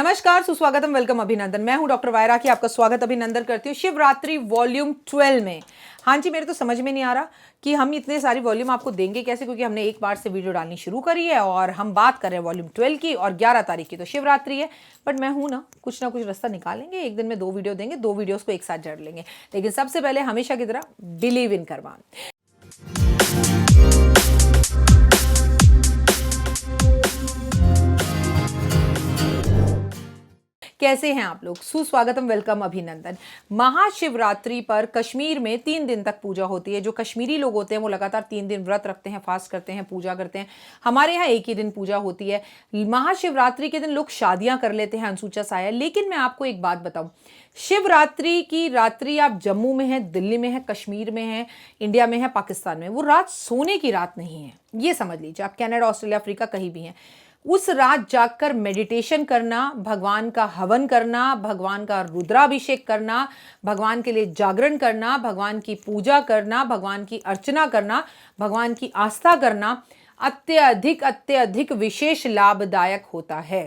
नमस्कार, सुस्वागतम, वेलकम, अभिनंदन। मैं हूं डॉक्टर वायरा की आपका स्वागत अभिनंदन करती हूं शिवरात्रि वॉल्यूम 12 में। हाँ जी, मेरे तो समझ में नहीं आ रहा कि हम इतने सारी वॉल्यूम आपको देंगे कैसे, क्योंकि हमने एक बार से वीडियो डालनी शुरू करी है और हम बात कर रहे हैं वॉल्यूम 12 की और 11 तारीख की तो शिवरात्रि है। बट मैं हूं ना कुछ रास्ता निकालेंगे, एक दिन में 2 वीडियो देंगे, 2 वीडियोस को एक साथ जड़ लेंगे। लेकिन सबसे पहले हमेशा की तरह बिलीव इन करवान। कैसे हैं आप लोग? सुस्वागतम, वेलकम, अभिनंदन। महाशिवरात्रि पर कश्मीर में 3 दिन तक पूजा होती है। जो कश्मीरी लोग होते हैं वो लगातार 3 दिन व्रत रखते हैं, फास्ट करते हैं, पूजा करते हैं। हमारे यहाँ एक ही दिन पूजा होती है। महाशिवरात्रि के दिन लोग शादियां कर लेते हैं, अनसुचा साया। लेकिन मैं आपको एक बात बताऊं, शिवरात्रि की रात्रि आप जम्मू में है, दिल्ली में है, कश्मीर में है, इंडिया में है, पाकिस्तान में, वो रात सोने की रात नहीं है। ये समझ लीजिए, आप कनाडा, ऑस्ट्रेलिया, अफ्रीका कहीं भी हैं, उस रात जागकर मेडिटेशन करना, भगवान का हवन करना, भगवान का रुद्राभिषेक करना, भगवान के लिए जागरण करना, भगवान की पूजा करना, भगवान की अर्चना करना, भगवान की आस्था करना अत्यधिक विशेष लाभदायक होता है।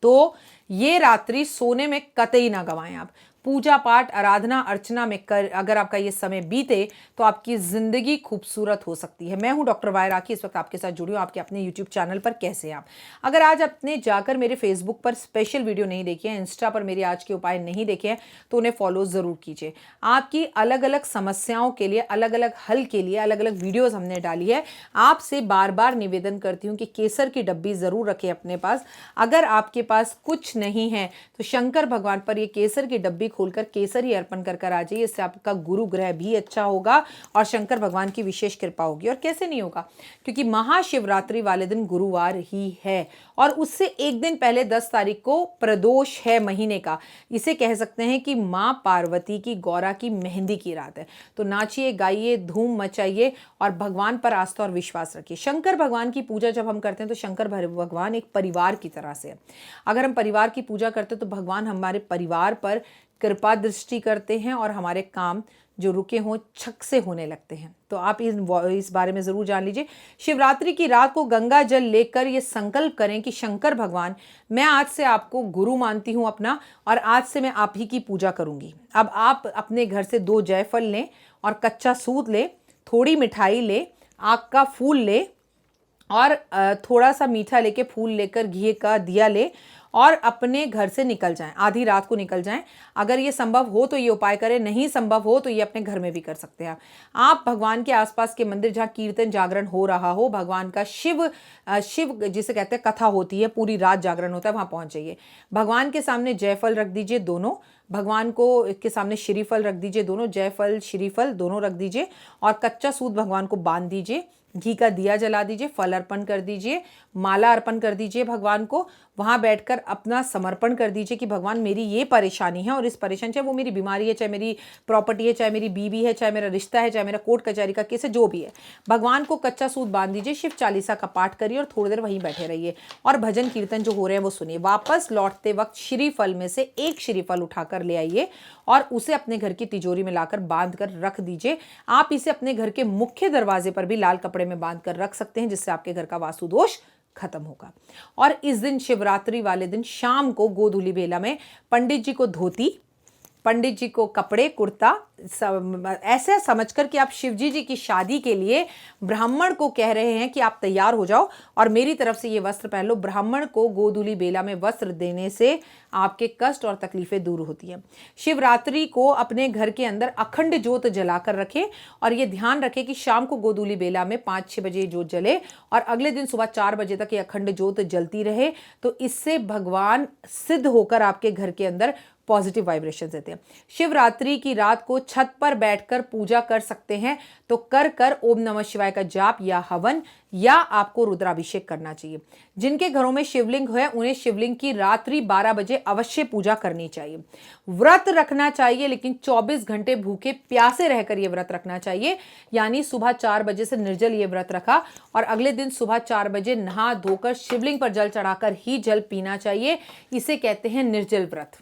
तो ये रात्रि सोने में कतई ना गवाएं आप। पूजा पाठ, आराधना, अर्चना में अगर आपका ये समय बीते तो आपकी जिंदगी खूबसूरत हो सकती है। मैं हूं डॉक्टर वायरा की, इस वक्त आपके साथ जुड़ी हूं आपके अपने यूट्यूब चैनल पर। कैसे आप अगर आज अपने जाकर मेरे फेसबुक पर स्पेशल वीडियो नहीं देखे हैं, इंस्टा पर मेरे आज के उपाय नहीं देखे हैं, तो उन्हें फॉलो जरूर कीजिए। आपकी अलग अलग समस्याओं के लिए, अलग अलग हल के लिए अलग अलग वीडियोज हमने डाली है। आपसे बार बार निवेदन करती हूँ कि केसर की डब्बी जरूर रखें अपने पास। अगर आपके पास कुछ नहीं है तो शंकर भगवान पर ये केसर की डब्बी खोलकर केसर ही अर्पण कर आ जाइए। इससे आपका गुरु ग्रह भी अच्छा होगा और शंकर भगवान की विशेष कृपा होगी। और कैसे नहीं होगा, क्योंकि महाशिवरात्रि वाले दिन गुरुवार ही है और उससे एक दिन पहले 10 तारीख को प्रदोष है महीने का। इसे कह सकते हैं कि मां पार्वती की, गौरा की मेहंदी की रात है। तो नाचिए, गाइए, धूम मचाइए और भगवान पर आस्था और विश्वास रखिए। शंकर भगवान की पूजा जब हम करते हैं तो शंकर भगवान एक परिवार की तरह से है। अगर हम परिवार की पूजा करते हैं तो भगवान हमारे परिवार पर कृपा दृष्टि करते हैं और हमारे काम जो रुके हों छक से होने लगते हैं। तो आप इस बारे में ज़रूर जान लीजिए। शिवरात्रि की रात को गंगा जल लेकर ये संकल्प करें कि शंकर भगवान, मैं आज से आपको गुरु मानती हूँ अपना और आज से मैं आप ही की पूजा करूँगी। अब आप अपने घर से 2 जायफल लें और कच्चा सूत लें, थोड़ी मिठाई ले, आग का फूल ले और थोड़ा सा मीठा लेके, फूल लेकर घी का दिया ले और अपने घर से निकल जाएं। आधी रात को निकल जाएं। अगर ये संभव हो तो ये उपाय करें, नहीं संभव हो तो ये अपने घर में भी कर सकते हैं। आप भगवान के आसपास के मंदिर जहाँ कीर्तन जागरण हो रहा हो, भगवान का शिव जिसे कहते हैं कथा होती है, पूरी रात जागरण होता है, वहाँ पहुँच जाइए। भगवान के सामने जयफल रख दीजिए दोनों, भगवान को के सामने श्रीफल रख दीजिए दोनों, जयफल श्रीफल दोनों रख दीजिए और कच्चा सूत भगवान को बांध दीजिए, घी का दिया जला दीजिए, फल अर्पण कर दीजिए, माला अर्पण कर दीजिए भगवान को। वहाँ बैठकर अपना समर्पण कर दीजिए कि भगवान मेरी ये परेशानी है और इस परेशानी, चाहे वो मेरी बीमारी है, चाहे मेरी प्रॉपर्टी है, चाहे मेरी बीवी है, चाहे मेरा रिश्ता है, चाहे मेरा कोर्ट कचहरी का केस है, जो भी है, भगवान को कच्चा सूत बांध दीजिए, शिव चालीसा का पाठ करिए और थोड़ी देर वहीं बैठे रहिए और भजन कीर्तन जो हो रहे हैं वो सुनिए। वापस लौटते वक्त श्रीफल में से एक श्रीफल उठाकर ले आइए और उसे अपने घर की तिजोरी में लाकर बांध कर रख दीजिए। आप इसे अपने घर के मुख्य दरवाजे पर भी लाल कपड़े में बांध कर रख सकते हैं, जिससे आपके घर का वास्तु दोष खत्म होगा। और इस दिन, शिवरात्रि वाले दिन शाम को गोधूली बेला में पंडित जी को धोती, पंडित जी को कपड़े, कुर्ता, ऐसे समझकर कि आप शिवजी जी की शादी के लिए ब्राह्मण को कह रहे हैं कि आप तैयार हो जाओ और मेरी तरफ से ये वस्त्र पहन लो। ब्राह्मण को गोधूली बेला में वस्त्र देने से आपके कष्ट और तकलीफें दूर होती हैं। शिवरात्रि को अपने घर के अंदर अखंड ज्योत जलाकर रखें और ये ध्यान रखें कि शाम को गोधूली बेला में 5-6 बजे ज्योत जले और अगले दिन सुबह 4 बजे तक ये अखंड ज्योत जलती रहे। तो इससे भगवान सिद्ध होकर आपके घर के अंदर पॉजिटिव वाइब्रेशन देते हैं। शिवरात्रि की रात को छत पर बैठकर पूजा कर सकते हैं तो कर ओम नमः शिवाय का जाप या हवन या आपको रुद्राभिषेक करना चाहिए। जिनके घरों में शिवलिंग है उन्हें शिवलिंग की रात्रि 12 बजे अवश्य पूजा करनी चाहिए। व्रत रखना चाहिए, लेकिन 24 घंटे भूखे प्यासे रहकर यह व्रत रखना चाहिए। यानी सुबह 4 बजे से निर्जल ये व्रत रखा और अगले दिन सुबह 4 बजे नहा धोकर शिवलिंग पर जल चढ़ाकर ही जल पीना चाहिए। इसे कहते हैं निर्जल व्रत।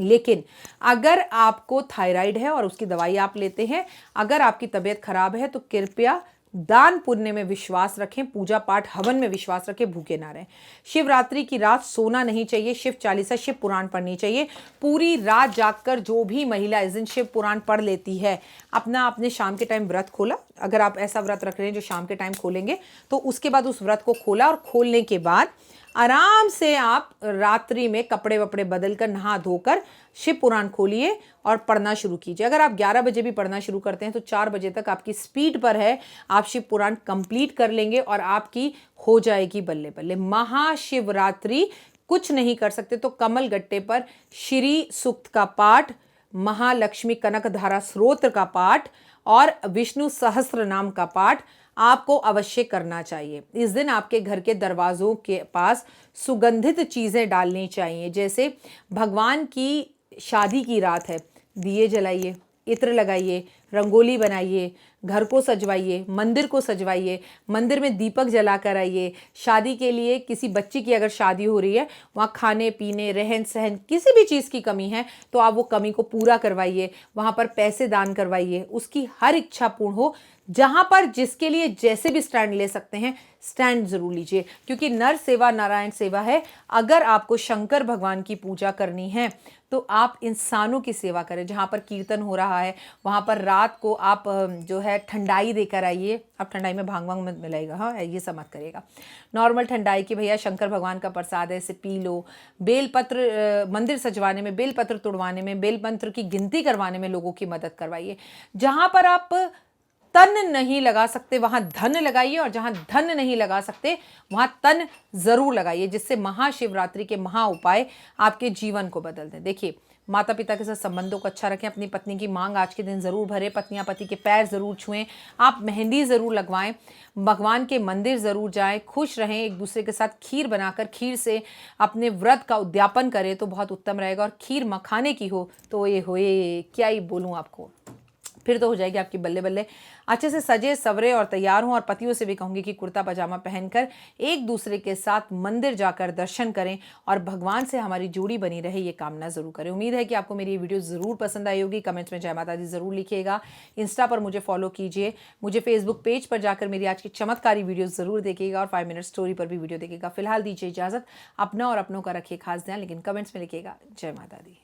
लेकिन अगर आपको थायराइड है और उसकी दवाई आप लेते हैं, अगर आपकी तबीयत खराब है, तो कृपया दान पुण्य में विश्वास रखें, पूजा पाठ हवन में विश्वास रखें, भूखे ना रहें। शिवरात्रि की रात सोना नहीं चाहिए, शिव चालीसा शिव पुराण पढ़नी चाहिए। पूरी रात जागकर जो भी महिला इस दिन शिव पुराण पढ़ लेती है, आपने शाम के टाइम व्रत खोला, अगर आप ऐसा व्रत रख रहे हैं जो शाम के टाइम खोलेंगे, तो उसके बाद उस व्रत को खोला और खोलने के बाद आराम से आप रात्रि में कपड़े वपड़े बदल कर नहा धोकर शिव पुराण खोलिए और पढ़ना शुरू कीजिए। अगर आप 11 बजे भी पढ़ना शुरू करते हैं तो 4 बजे तक आपकी स्पीड पर है, आप शिव पुराण कंप्लीट कर लेंगे और आपकी हो जाएगी बल्ले बल्ले। महाशिवरात्रि कुछ नहीं कर सकते तो कमल गट्टे पर श्री सूक्त का पाठ, महालक्ष्मी कनक धारा स्तोत्र का पाठ और विष्णु सहस्त्र नाम का पाठ आपको अवश्य करना चाहिए। इस दिन आपके घर के दरवाजों के पास सुगंधित चीज़ें डालनी चाहिए, जैसे भगवान की शादी की रात है, दिए जलाइए, इत्र लगाइए, रंगोली बनाइए, घर को सजवाइए, मंदिर को सजवाइए, मंदिर में दीपक जला कर आइए। शादी के लिए किसी बच्ची की अगर शादी हो रही है, वहाँ खाने पीने रहन सहन किसी भी चीज़ की कमी है तो आप वो कमी को पूरा करवाइए, वहाँ पर पैसे दान करवाइए, उसकी हर इच्छा पूर्ण हो। जहाँ पर जिसके लिए जैसे भी स्टैंड ले सकते हैं स्टैंड जरूर लीजिए, क्योंकि नर सेवा नारायण सेवा है। अगर आपको शंकर भगवान की पूजा करनी है तो आप इंसानों की सेवा करें। जहाँ पर कीर्तन हो रहा है वहाँ पर रात को आप जो है ठंडाई देकर आइए। अब ठंडाई में भांग वांग मत मिलाएगा, हाँ ये सब मत करेगा। नॉर्मल ठंडाई की भैया शंकर भगवान का प्रसाद है, इसे पी लो। बेलपत्र मंदिर सजवाने में, बेलपत्र तुड़वाने में, बेलपत्र की गिनती करवाने में लोगों की मदद करवाइए। जहाँ पर आप तन नहीं लगा सकते वहां धन लगाइए, और जहां धन नहीं लगा सकते वहां तन जरूर लगाइए, जिससे महाशिवरात्रि के महा उपाय आपके जीवन को बदल दें। देखिए, माता पिता के साथ संबंधों को अच्छा रखें, अपनी पत्नी की मांग आज के दिन जरूर भरें, पत्नियां पति के पैर जरूर छुएं, आप मेहंदी जरूर लगवाएं, भगवान के मंदिर जरूर जाएं, खुश रहें, एक दूसरे के साथ खीर बनाकर खीर से अपने व्रत का उद्यापन करें तो बहुत उत्तम रहेगा। और खीर मखाने की हो तो ये होए, क्या ही बोलूँ आपको, फिर तो हो जाएगी आपकी बल्ले बल्ले। अच्छे से सजे सवरे और तैयार हों, और पतियों से भी कहूँगी कि कुर्ता पजामा पहनकर एक दूसरे के साथ मंदिर जाकर दर्शन करें और भगवान से हमारी जोड़ी बनी रहे, ये कामना जरूर करें। उम्मीद है कि आपको मेरी ये वीडियो ज़रूर पसंद आई होगी। कमेंट्स में जय माता दी ज़रूर लिखिएगा। इंस्टा पर मुझे फॉलो कीजिए, मुझे फेसबुक पेज पर जाकर मेरी आज की चमत्कारी वीडियो ज़रूर देखिएगा, और 5 मिनट स्टोरी पर भी वीडियो देखिएगा। फिलहाल दीजिए इजाज़त, अपना और अपनों का रखिए खास ध्यान, लेकिन कमेंट्स में लिखिएगा जय माता दी।